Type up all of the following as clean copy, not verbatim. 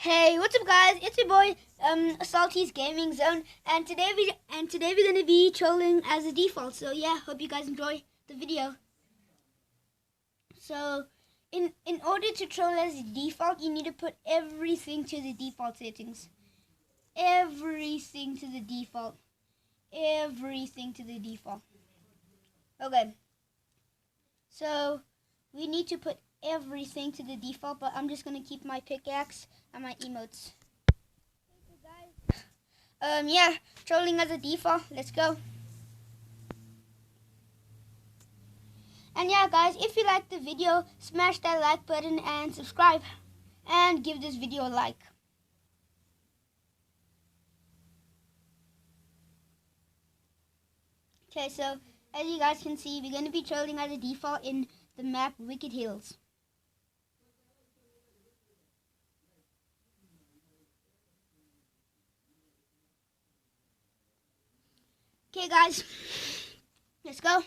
Hey, what's up, guys? It's your boy, Salty's Gaming Zone, and today we're gonna be trolling as a default. So yeah, hope you guys enjoy the video. So, in order to troll as a default, you need to put everything to the default settings. Everything to the default. Everything to the default. Okay. So we need to put everything to the default, but I'm just gonna keep my pickaxe and my emotes. Yeah, trolling as a default. Let's go. And yeah, guys, if you like the video, smash that like button and subscribe, and give this video a like. Okay, so as you guys can see, we're gonna be trolling as a default in the map Wicked Hills. Okay, guys, let's go.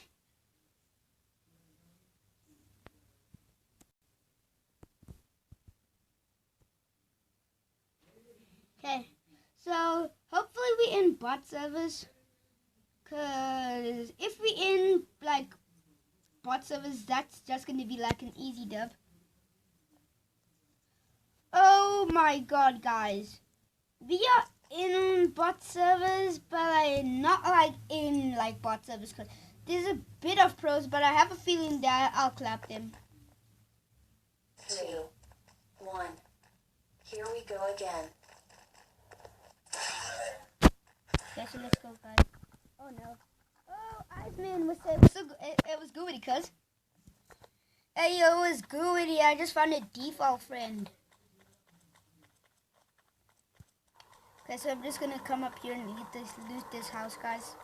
Okay, so hopefully we in bot servers, cause if we in like bot servers, that's just gonna be like an easy dub. Oh my god, guys, we are in bot servers, but like not like in like bot servers, cause there's a bit of pros, but I have a feeling that I'll clap them. 2, 1. Here we go again. Okay, so let's go, guys. Oh no. Oh, Iceman was it was Goody, cuz. Hey yo, it was Goody. I just found a default friend. Okay, so I'm just gonna come up here and loot this house, guys.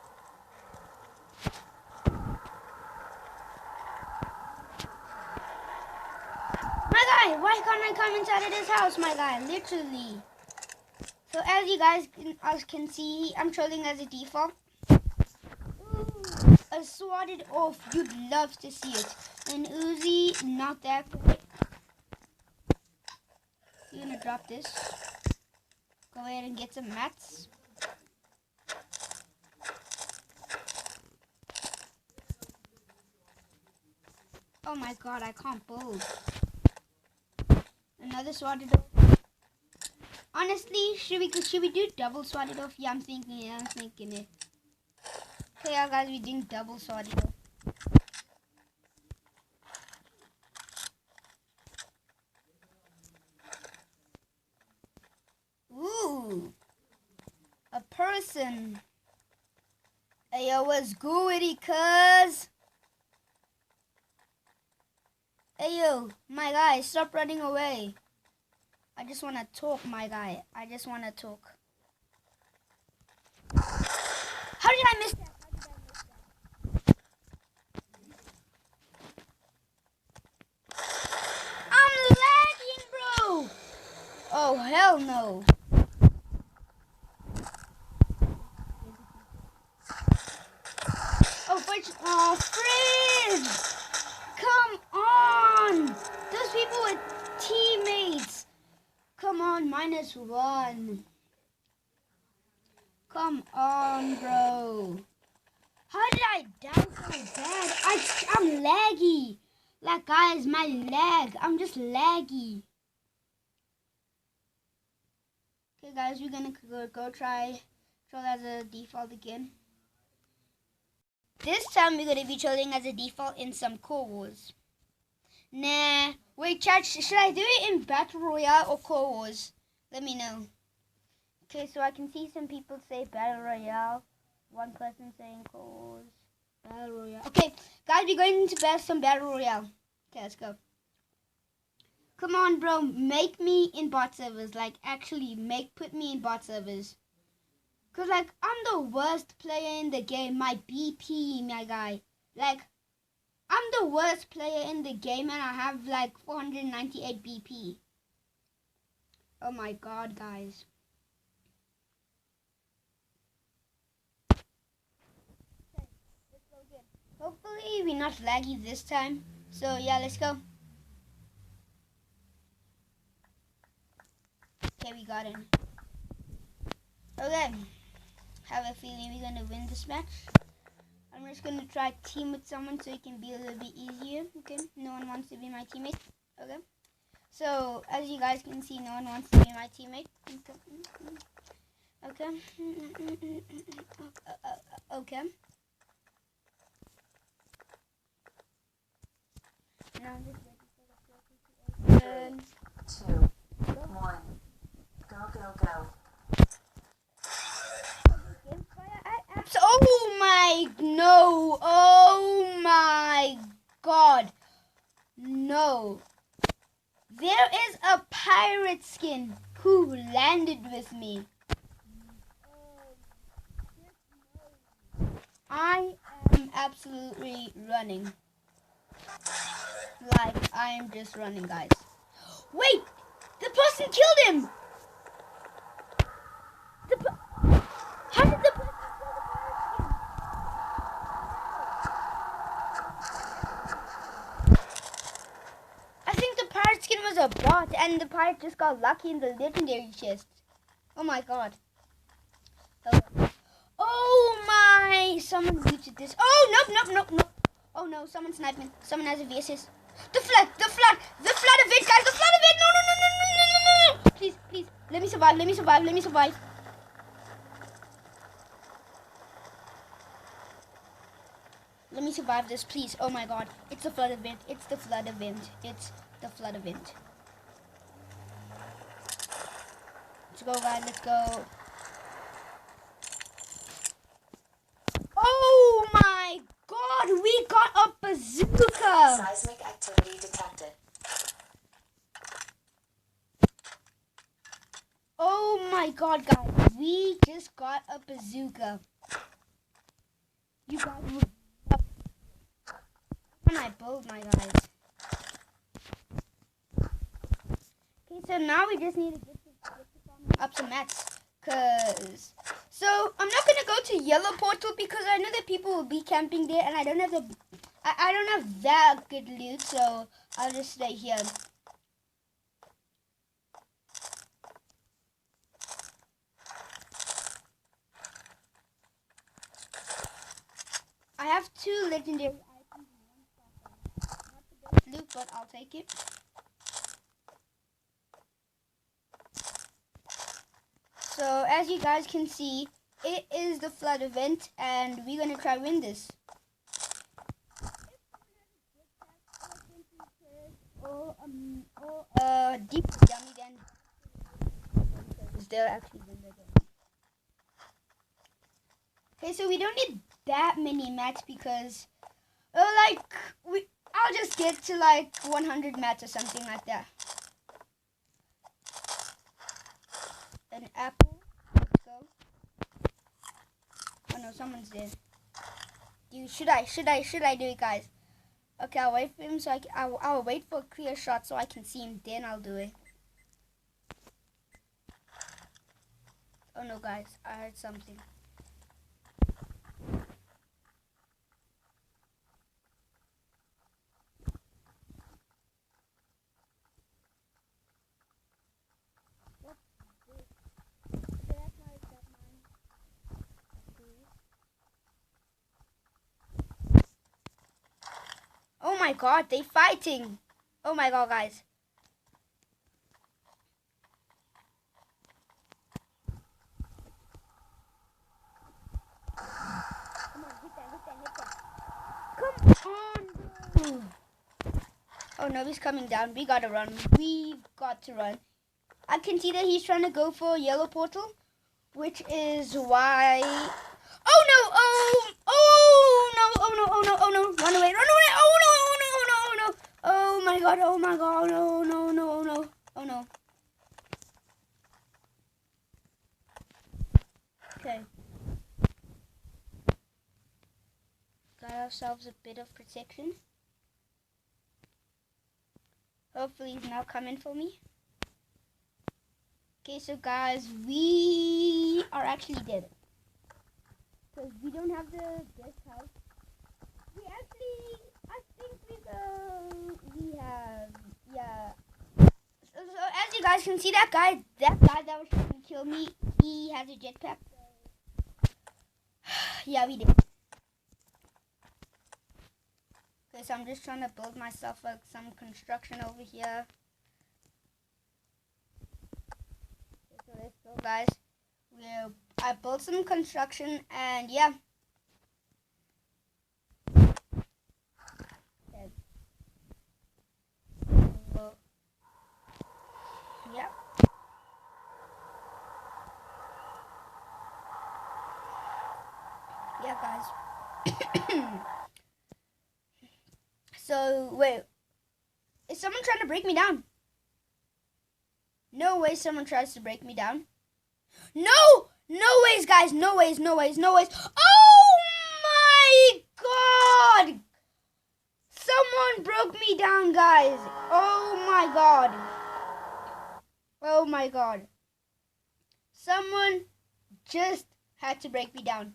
My guy, why can't I come inside of this house, my guy? Literally. So as you guys can see, I'm trolling as a default. Ooh, a swatted off. You'd love to see it. An Uzi, not that great. You're gonna drop this. Go ahead and get some mats. Oh my god, I can't build. Another swatted off. Honestly, should we do double swatted off? Yeah, I'm thinking it. Okay, yeah, guys, we're doing double swatted off. Ooh, a person. Ayo, what's goody, cuz? Ayo, my guy, stop running away. I just want to talk, my guy. I just want to talk. How did I miss that? I'm lagging, bro. Oh, hell no. Oh, friend! Come on! Those people were teammates. Come on, -1. Come on, bro. How did I down so bad? I'm laggy. Like, guys, my lag. I'm just laggy. Okay, guys, we're gonna go try troll as a default again. This time we're gonna be trolling as a default in some Core Wars. Nah, wait, chat. Should I do it in Battle Royale or Core Wars? Let me know. Okay, so I can see some people say Battle Royale. One person saying Core Wars. Battle Royale. Okay, guys, we're going into some Battle Royale. Okay, let's go. Come on, bro. Make me in bot servers. Like, actually, put me in bot servers. Cause like I'm the worst player in the game. My BP, my guy. Like I'm the worst player in the game, and I have like 498 BP. Oh my god, guys. Okay, let's go again. Hopefully we're not laggy this time. So yeah, let's go. Okay, Okay, we got in. Okay. Have a feeling we're gonna win this match. I'm just gonna try team with someone so it can be a little bit easier. Okay. No one wants to be my teammate. Okay. So as you guys can see, no one wants to be my teammate. Okay. Okay. Now I'm just waiting for the floor to open. 2, 1. Go, go, go. Oh my, no. Oh my god. No. There is a pirate skin who landed with me. I am absolutely running. Like, I am just running, guys. Wait! The person killed him! How did the person kill the pirate skin? I think the pirate skin was a bot and the pirate just got lucky in the legendary chest. Oh my god. Oh my! Someone looted this. Oh, nope. Oh no, someone sniped me. Someone has a VSS. The flood event, guys, the flood event! No. Please, let me survive. Let me survive this, please. Oh my god, it's the flood event. Let's go, guys, let's go. Oh my god, we got a bazooka! Seismic activity detected. Oh my god, guys, we just got a bazooka. You guys will... When I build, my guys. Okay, so now we just need to get up some mats. So I'm not gonna go to yellow portal because I know that people will be camping there, and I don't have that good loot, so I'll just stay here. I have 2 legendary items and 1 stopper. Not the best loot, but I'll take it. So as you guys can see, it is the flood event, and we're gonna try win this. Or deep dummy, then they'll actually win the game. Okay, so we don't need that many mats because, I'll just get to like 100 mats or something like that. An apple. Let's go. Oh no, someone's there. Dude, should I do it, guys? Okay, I'll wait for him so I'll wait for a clear shot so I can see him. Then I'll do it. Oh no, guys, I heard something. Oh my god, they fighting. Oh my god, guys. Come on, hit that. Come on. Oh no, he's coming down. We gotta run. We've got to run. I can see that he's trying to go for a yellow portal, which is why... Oh no! Oh no! Run away! Oh no! Oh my god! Oh no! Okay. Got ourselves a bit of protection. Hopefully he's not coming for me. Okay, so guys, we are actually dead. Because we don't have the best house. So as you guys can see that guy that was trying to kill me, he has a jetpack. Yeah, we did. Okay, so I'm just trying to build myself like some construction over here. Okay, so let's go, guys. I built some construction, and yeah. Okay. So, yeah. Yeah, guys. So, wait. Is someone trying to break me down? No way someone tries to break me down. No! No ways, guys. No ways, no ways, no ways. Oh my god! Someone broke me down, guys. Oh my god. Oh my god. Someone just had to break me down.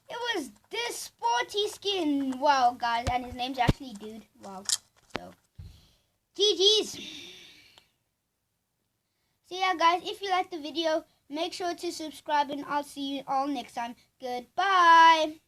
It was this sporty skin. Wow, guys. And his name's actually Dude. Wow. So, GG's. So yeah, guys, if you liked the video, make sure to subscribe and I'll see you all next time. Goodbye.